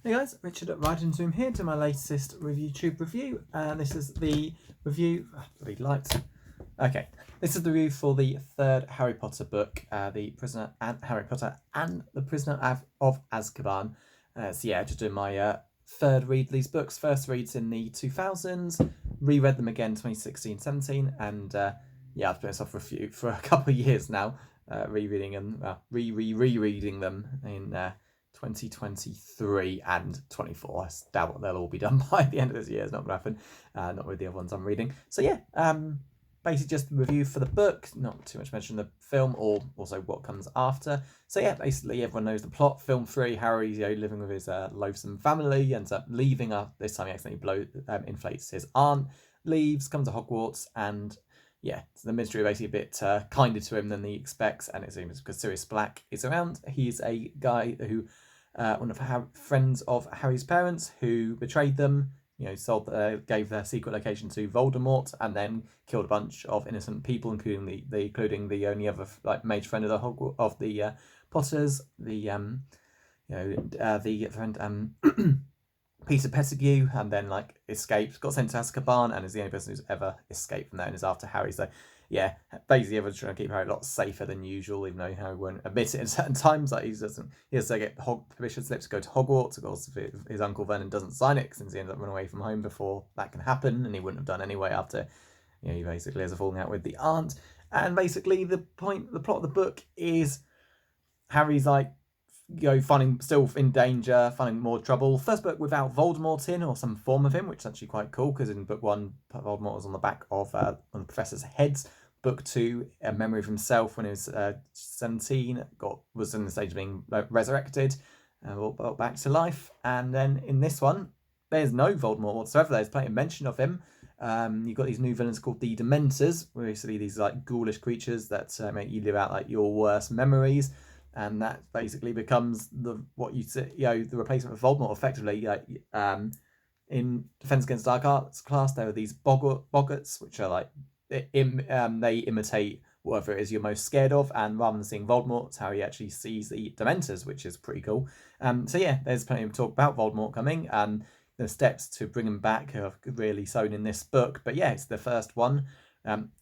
Hey guys, Richard at Ride and Zoom here to my latest YouTube review. This is the review. Bloody lights. Okay, this is the review for the third Harry Potter book, The Prisoner and Harry Potter and the Prisoner of Azkaban. So yeah, just doing my third read of these books. First reads in the 2000s, reread them again 2016-17, and yeah, I've put this off for a couple of years now, rereading and rereading them in 2023 and 24. I doubt they'll all be done by the end of this year. It's not going to happen. Not with the other ones I'm reading. So yeah, basically just a review for the book. Not too much mention the film or also what comes after. So yeah, basically everyone knows the plot. Film 3, Harry's living with his loathsome family, ends up leaving. This time he accidentally inflates his aunt, leaves, comes to Hogwarts, and yeah, so the Ministry are basically a bit kinder to him than he expects, and it seems because Sirius Black is around. He's a guy who, one of friends of Harry's parents, who betrayed them, gave their secret location to Voldemort, and then killed a bunch of innocent people, including the only other mage friend of the Potters, the friend Peter Pettigrew, and then escaped, got sent to Azkaban, and is the only person who's ever escaped from there, and is after Harry. So yeah, basically everyone's trying to keep Harry a lot safer than usual, even though Harry won't admit it in certain times. He has to get permission slips to go to Hogwarts. Of course, if his uncle Vernon doesn't sign it, since he ends up running away from home before that can happen, and he wouldn't have done anyway after he basically has a falling out with the aunt. And basically the plot of the book is Harry's still in danger, finding more trouble. First book without Voldemort in, or some form of him, which is actually quite cool, because in book 1, Voldemort was on the back of one of the professor's heads. Book 2, a memory of himself when he was 17, was in the stage of being resurrected, brought back to life. And then in this one, there's no Voldemort whatsoever. There's plenty of mention of him. You've got these new villains called the Dementors, basically these ghoulish creatures that make you live out your worst memories. And that basically becomes the replacement of Voldemort, effectively. In Defense Against Dark Arts class, there are these boggarts, which are they imitate whatever it is you're most scared of, and rather than seeing Voldemort, it's how he actually sees the Dementors, which is pretty cool. So yeah, there's plenty of talk about Voldemort coming, and the steps to bring him back are really shown in this book. But yeah, it's the first one.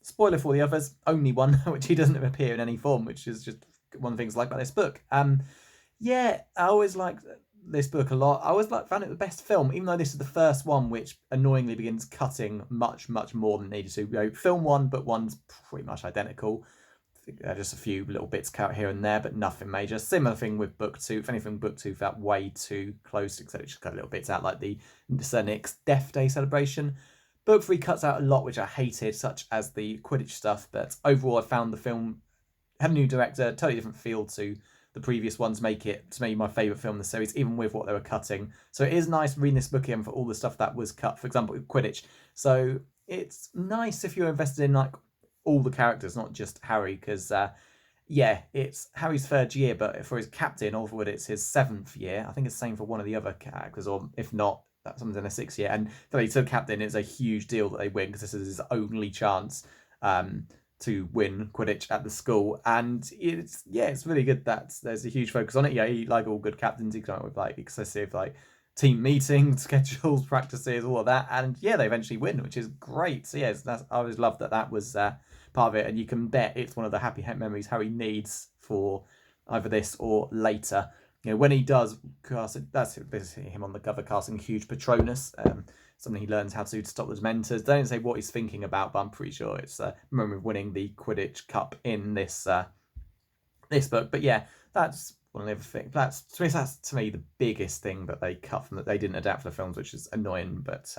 Spoiler for the others, only one, which he doesn't appear in any form, which is just one of the things I like about this book. Yeah, I always liked this book a lot. I always found it the best film, even though this is the first one, which annoyingly begins cutting much more than needed to. Film 1, but 1's pretty much identical. Just a few little bits cut here and there, but nothing major. Similar thing with book 2. If anything, book 2 felt way too close, except it just cut little bits out, like the Sir Nick's Death Day celebration. Book 3 cuts out a lot, which I hated, such as the Quidditch stuff, but overall I found the film had a new director, totally different feel to the previous ones, make it, to me, my favourite film in the series, even with what they were cutting. So it is nice reading this book again for all the stuff that was cut, for example, Quidditch. So it's nice if you're invested in all the characters, not just Harry, because yeah, it's Harry's 3rd year, but for his captain, Orville, it's his 7th year. I think it's the same for one of the other characters, or if not, someone's in a 6th year. And for the captain, it's a huge deal that they win, because this is his only chance to win Quidditch at the school. And it's really good that there's a huge focus on it. Yeah, like all good captains, he come up with excessive team meetings, schedules, practices, all of that, and yeah, they eventually win, which is great. So yeah, I always loved that was part of it, and you can bet it's one of the happy memories Harry needs for either this or later. When he does cast it, that's basically him on the cover casting huge Patronus, something he learns how to do to stop the Dementors. They don't say what he's thinking about, but I'm pretty sure it's a moment of winning the Quidditch Cup in this this book. But yeah, that's one of the things. That's to me the biggest thing that they cut from that they didn't adapt for the films, which is annoying. But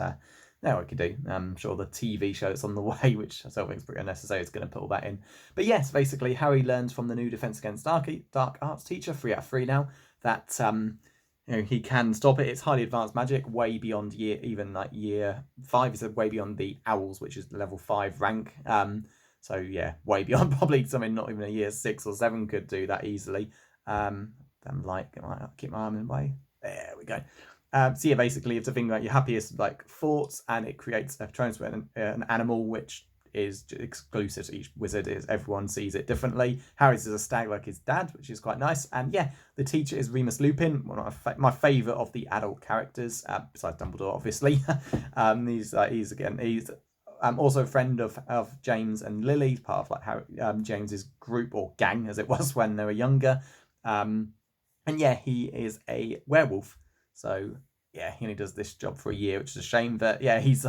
now I could do. I'm sure the TV show that's on the way, which I still think is pretty unnecessary, is going to put all that in. But yes, basically Harry learns from the new Defense Against Dark Arts teacher, 3 out of 3 now, that he can stop it. It's highly advanced magic, way beyond year 5. It's way beyond the Owls, which is the level 5 rank. So yeah, way beyond probably something not even a year 6 or 7 could do that easily. Keep my arm in the way. There we go. So yeah, basically you have to think about your happiest thoughts, and it creates a Patronus, an animal which is exclusive to each wizard. Is everyone sees it differently. Harry's is a stag like his dad, which is quite nice. And yeah, the teacher is Remus Lupin, one of my favourite of the adult characters, besides Dumbledore, obviously. He's also a friend of James and Lily, part of like Harry, James's group or gang as it was when they were younger. And yeah, he is a werewolf. So yeah, he only does this job for a year, which is a shame. But yeah, he's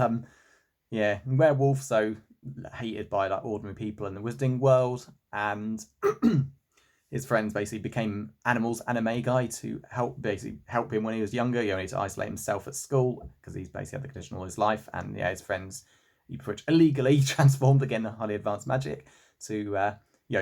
werewolf, so hated by like ordinary people in the wizarding world, and his friends basically became animals, animagi, to help him when he was younger. He only had to isolate himself at school because he's basically had the condition all his life, and yeah, his friends he pretty illegally transformed again highly advanced magic to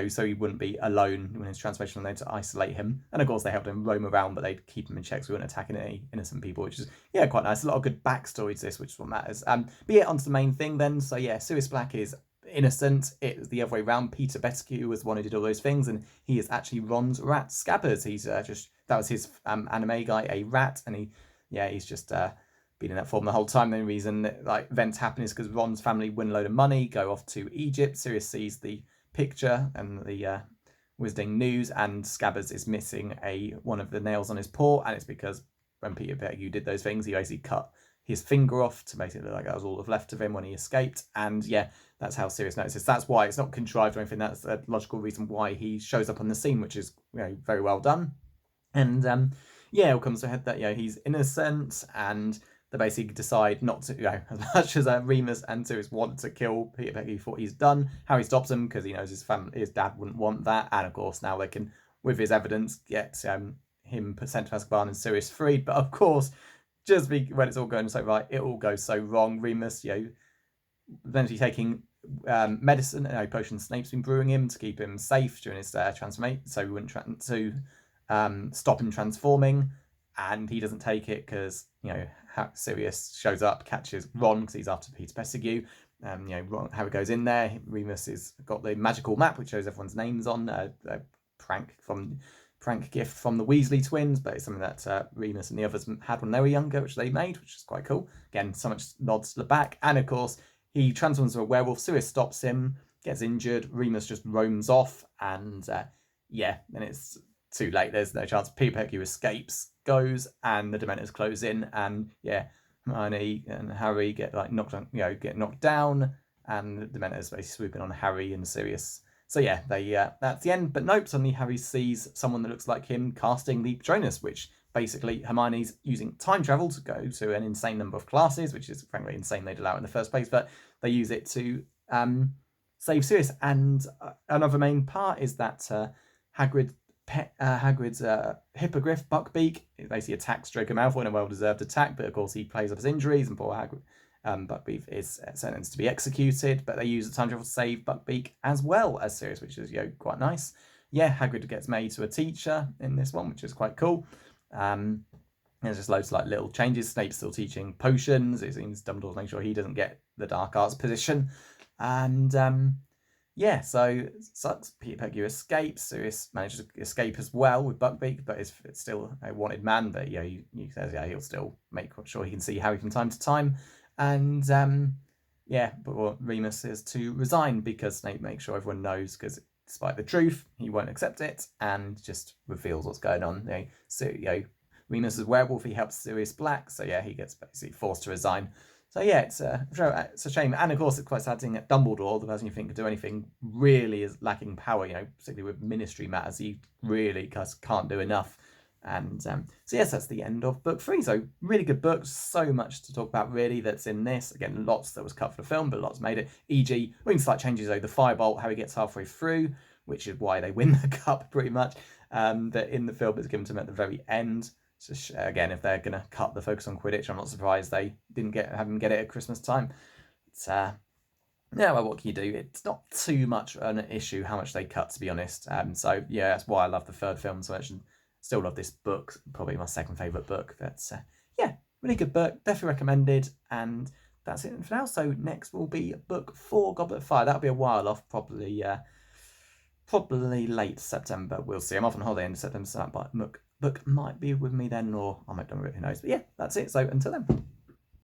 so he wouldn't be alone when his transformation, and they to isolate him. And of course, they helped him roam around, but they'd keep him in check so he wouldn't attack any innocent people, which is quite nice. A lot of good backstory to this, which is what matters. But yeah, onto the main thing then. So yeah, Sirius Black is innocent. It's the other way around. Peter Pettigrew was the one who did all those things, and he is actually Ron's rat, Scabbers. He's that was his anime guy, a rat, and he's just been in that form the whole time. The only reason that like events happen is because Ron's family win a load of money, go off to Egypt. Sirius sees the picture and the Wizarding news, and Scabbers is missing one of the nails on his paw, and it's because when Peter Pettigrew did those things, he basically cut his finger off to basically look like that was all that was left of him when he escaped. And yeah, that's how Sirius notices. That's why it's not contrived or anything. That's a logical reason why he shows up on the scene, which is very well done. And it all comes to a head that he's innocent, and they basically decide not to, as much as Remus and Sirius want to kill Peter Pettigrew for what he's done. Harry stops him because he knows his dad wouldn't want that, and of course now they can, with his evidence, get him sent to Azkaban and Sirius freed. But of course, when it's all going so right, it all goes so wrong. Remus, eventually taking medicine, potion Snape's been brewing him to keep him safe during his transformation, so he wouldn't stop him transforming, and he doesn't take it because Sirius shows up, catches Ron because he's after Peter Pettigrew. Harry goes in there. Remus has got the magical map which shows everyone's names on. A prank gift from the Weasley twins, but it's something that Remus and the others had when they were younger, which they made, which is quite cool. Again, so much nods to the back. And of course, he transforms into a werewolf. Sirius stops him, gets injured. Remus just roams off, and then it's too late. There's no chance. Peter Pettigrew escapes, goes, and the Dementors close in, and Hermione and Harry get knocked down, and the Dementors basically swooping on Harry and Sirius. So that's the end. But nope, suddenly Harry sees someone that looks like him casting the Patronus, which basically Hermione's using time travel to go to an insane number of classes, which is frankly insane they'd allow it in the first place, but they use it to save Sirius. And another main part is that Hagrid's hippogriff, Buckbeak, basically attacks Draco Malfoy in a well-deserved attack, but of course he plays up his injuries, and poor Buckbeak is sentenced to be executed, but they use the time travel to save Buckbeak as well as Sirius, which is quite nice. Hagrid gets made to a teacher in this one, which is quite cool. There's just loads of little changes. Snape's still teaching potions. It seems Dumbledore's making sure he doesn't get the dark arts position. And so sucks. Peter Pettigrew escapes. Sirius manages to escape as well with Buckbeak, but it's still a wanted man. But he says he'll still make sure he can see Harry from time to time. And but what Remus is to resign because Snape makes sure everyone knows, because despite the truth, he won't accept it and just reveals what's going on. Remus is werewolf. He helps Sirius Black, so he gets basically forced to resign. So it's a shame, and of course it's quite sad seeing that Dumbledore, the person you think could do anything, really is lacking power. Particularly with Ministry matters, he really can't do enough. And that's the end of book 3. So really good book, so much to talk about really that's in this. Again, lots that was cut for the film, but lots made it. E.g., slight changes though. The firebolt, how he gets halfway through, which is why they win the cup pretty much. That in the film is given to him at the very end. So again, if they're gonna cut the focus on Quidditch, I'm not surprised they didn't have him get it at Christmas time. It's what can you do? It's not too much an issue how much they cut, to be honest. That's why I love the third film so much. And still love this book, probably my second favourite book. But really good book, definitely recommended. And that's it for now. So next will be book 4, Goblet of Fire. That'll be a while off, probably late September. We'll see. I'm off on holiday in September, so that book might be with me then, or I might do it, who knows. But that's it. So until then.